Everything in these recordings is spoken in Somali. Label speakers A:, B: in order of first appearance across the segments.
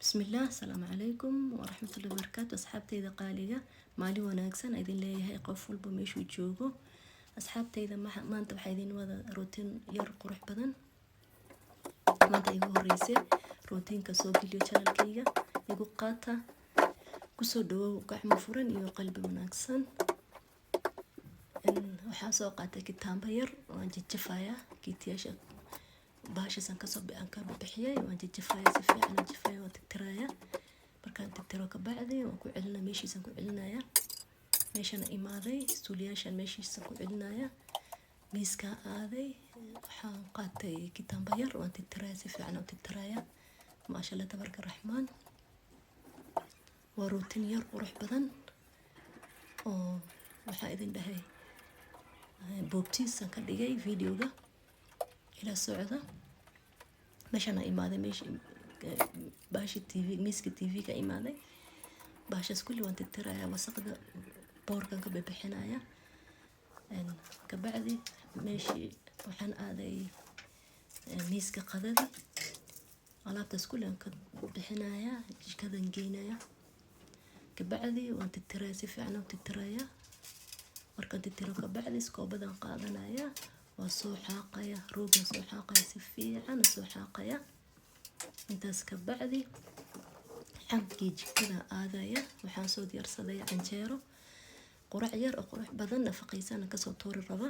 A: بسم الله. السلام عليكم ورحمة الله وبركاته. أصحابتي قالقة مالي وناكسن أيدين لي هاي قفل بمشي وجوجو. أصحابتي ما أنت بحيدين وذا روتين يرقرح بدن ما أنت يقول رئيسي روتين كسوق اللي شغال كيجا يقول قاطع كسودو وكحم فرن يو قلبي وناكسن إن وحاسو قاطع كتام بير وانجي جفايا كيتياش باشا سان كسب أنك ببحية وانجي جفايا سفيا أنا جفايا وتكترايا markaan tirtiro ka bacdi waan ku celinaa meeshiisan ku celinaya meeshana imaaday stuuliyaashan meeshiisan ku celinaya miiska aaday waxaan qaatay kitaamba yar waan tirtiraya si fiican u tirtiraya maasha Allah tabaraka raxmaan waa ruutin yar qurux badan oo waxaa idin dhahay boobtiisan ka dhigay videoga ila socda meeshana imaaday meeshii باشا التي في ميسك التي في كإيماني باشا كل وانت ترى يا وسقد بور كان كبي بحنايا إن كبعدي ماشي وحن آذي ميسك قذدي على تسكول كان بحنايا كذا نجينايا كبعدي وانت ترى سيف عنا وتتريا مركن تترى كبعدي سكو بدن قاذنايا وصوحاقيا روج صوحاقيا سيفي عنا صوحاقيا intaas ka bacdi xabkii jikada aadaya waxaan soo diyaarsaday canjeero qurac yar oo qurux badan nafaqaysan ka soo toori raba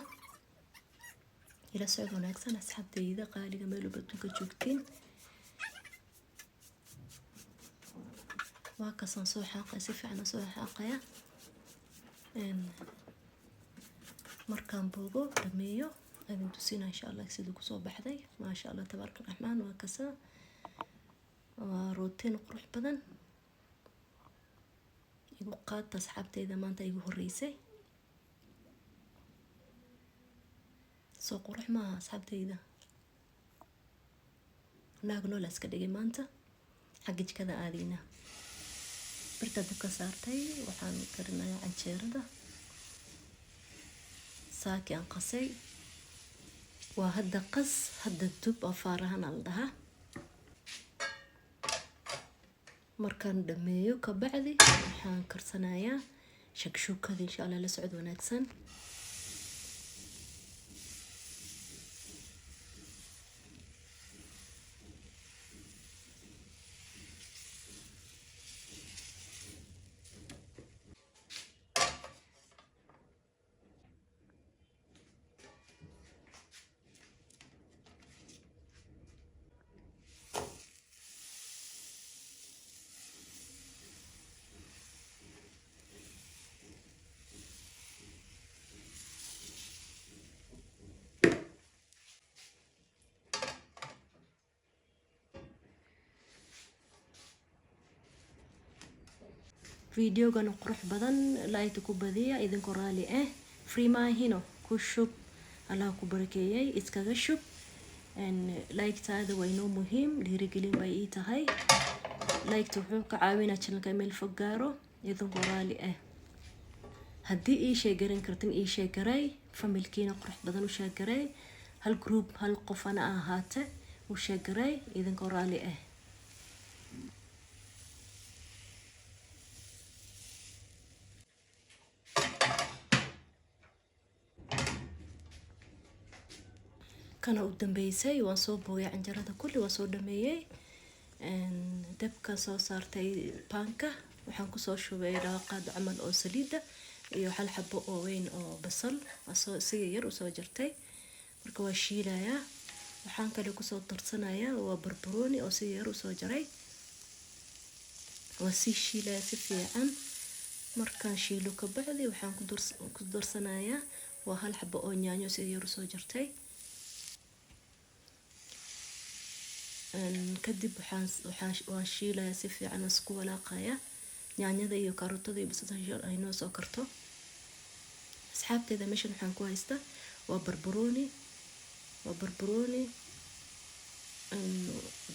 A: ila socod wanaagsan asxaabtayda qaaliga meel walba ka joogtiin waa ka soo xaaqay si fiican soo xaaqaya markaan boogo dhameeyo adin tusina insha Allah sidoo ku soo baxday ma sha Allah tabaaraka raxmaan waa kasa روتين قروح بدن يقول قاد أصحابتي إذا ما أنت يقول الرئيسي سو قروح ما أصحابتي إذا ناقنو لاسك دقي ما أنت حقج كذا آذينا برتدك سارتي وحان كرنا عن شيرده ساكي أنقصي وهدا قص هدا الدب أفارها نالدها markaan dhameeyo ka bacdi waxaan karsanayaa shakshuukada insha Allah la socod wanaagsan فيديوغان قروح بدن لايت كوبادية إذن كورالي فري ما هنا كوشوب الله كوبركيي إسكاغشوب ان لايك تاذا وينو مهم ليريقلين بايتا هاي لايك توحوك عاوينة چنل كامل فقارو إذن كورالي هدي إي شي قرين كرتين إي شي قراي فملكينا قروح بدن وشي قراي هل جروب هل قفانا هاته وشي قراي إذن كورالي كان قدام بيسي وانصوبه يعني جرده كله وانصوب دميي دبكة سو صارتي بانكا وحنكو سو شوي راقد عمل او سليدة iyo hal xabo oo weyn oo basal asoo siga yar u soo jartay marka waa shiilaya waxaan kale ku soo tarsanayaa waa barbarooni oo siga yar u soo jaray waa si shiilaya si fiican markaan shiilo ka bacdi waxaan ku darsanayaa waa hal xabo oo yaanyo siga yar u soo jartay kadib waxaan shiilaya si fiican isku walaaqaya yaanyada iyo karootada iyo basasha yar ay noo soo karto asxaabteeda meeshan waxaan ku haystaa waa barbarooni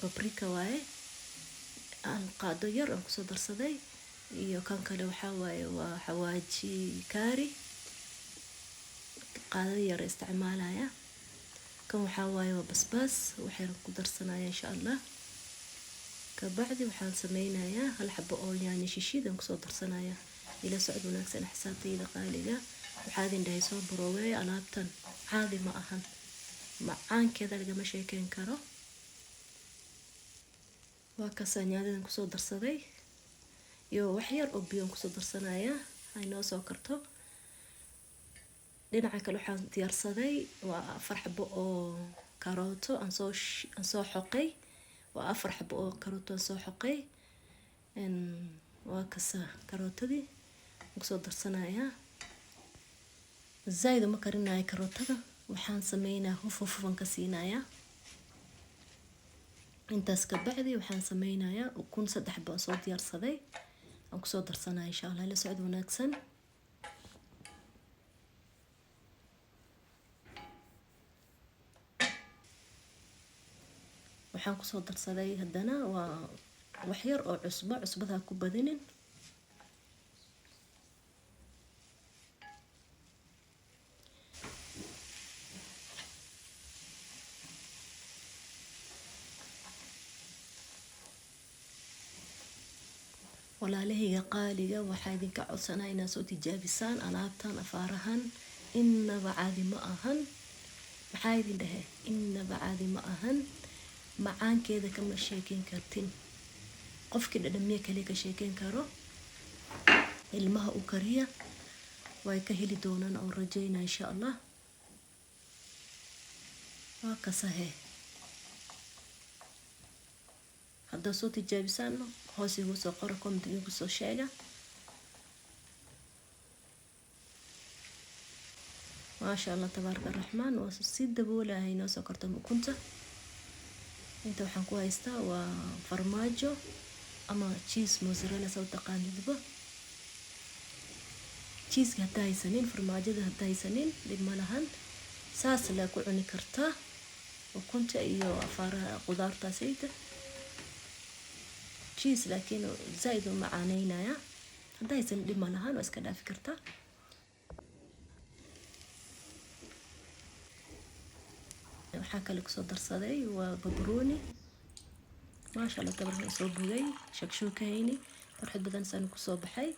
A: paprika waaye aan qaado yar aan kusoo darsaday iyo kan kale waxaa waaye waa xawaaji kaari qaadada yar isticmaalaya kan waxaa waaye waa basbaas waxaan ku darsanaya insha Allah kabacdi waxaan sameynayaa hal xabo oo yaanyo shishiidan kusoo darsanaya. ila socod wanaagsan xisaabtayda qaaliga. waxaa idin dhahay soo baroowe alaabtan caadi ma ahan, macaankeeda lagama sheekeyn karo. waa kasaa nyaadadan kusoo darsaday iyo wax yar oo biyo kusoo darsanaya ay noo soo karto. dhinaca kale waxaan diyaarsaday waa 4 xabo oo karooto aan soo xoqay. waa 4 xabo oo karooto aan soo xoqay. waa kasaa karootadii kusoo darsanaya. zaid ma karinayo karootada, waxaan sameynaa hufan ka siinaya. intaas ka bacdi waxaan sameynayaa ukun 3 xabo soo diyaarsaday aan kusoo darsanaya. insha Allah la socod wanaagsan. waxaan kusoo darsaday haddana waa wax yar oo cusbada ku badinin. walaalahayga qaaliga waxaa idinka codsanaa inaad soo tijaabisaan alaabtan afaarahan. inaba caadi ma ahan. maxaa idin dhahay inaba caadi ma ahan. macaankeeda kama sheekeyn kartin. qofkii dhadhamiye kale ka sheekeyn karo. ilmaha u kariya way ka heli doonaan oo rajeynaa insha Allah. waa kasahe hadda soo tijaabisaan hoos igu soo qora comment igu soo sheega. maasha Allah tabaaraka raxmaan. waa si daboolahay noo soo karto ukunta. inta waxaan ku haystaa waa farmaajo ama cheese mozzarella soo taqaanidba. cheese hadaa haysanin, farmaajada hadaa haysanin dib ma lahan. saas la ku cuni kartaa ukunta iyo afaaraha qudaarta sayda. cheese laakiin zaid u macaanaynaya. hadaa haysanin dib ma lahan waa iska dhaafi kartaa. waxaa kale kusoo darsaday waa barbarooni. maasha Allah tabaaraka soo bugay shakshuukayni farxad badan saan ku soo baxay.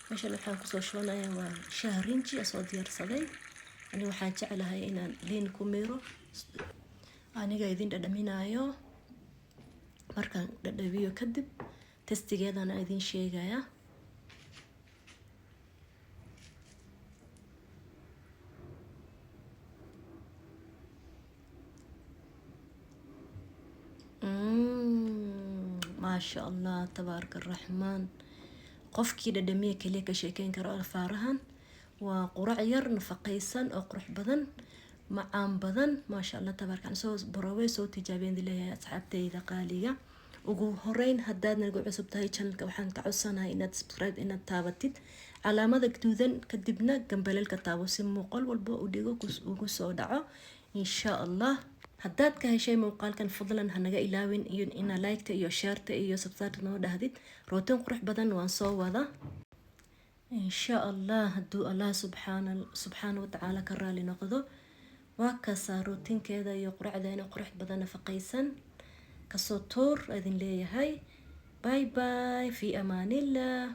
A: meeshan waxaan kusoo shoonayaa waa shaah rinji soo diyaarsaday. ani waxaan jeclahay inaan liin ku miro aniga idin dhadhaminayo. markaan dhadhabiyo kadib testigeedana idin sheegaya. maasha Allah tabaaraka raxmaan. qofkii dhadhamiye kale ka sheekeyn karo afaarahan. waa qurac yar nafaqaysan oo qurux badan macaan badan. maasha Allah tabaaraka soo baroway soo tijaabeen dileeyahay asxaabtayda qaaliga. ugu horeyn haddaad nagu cusub tahay channelka waxaan ka codsanahay inaad subscribe inaad taabatid calaamada guduudan kadibna gambalelka taabo si muuqaal walba u dhigo ugu soo dhaco insha Allah. haddaad ka heshay muuqaalkan fadlan hanaga ilaawin iyo ina like-ta iyo share-ta iyo subscribe noo dhahdid. rootin qurux badan waan soo wada insha Allah hadduu Allah subxaanahu wa ta'ala ka raali noqdo. waa kasaa rootinkeeda iyo quracdeena qurux badan nafaqaysan kasoo tuur idin leeyahay. bye bye fi amaanillah.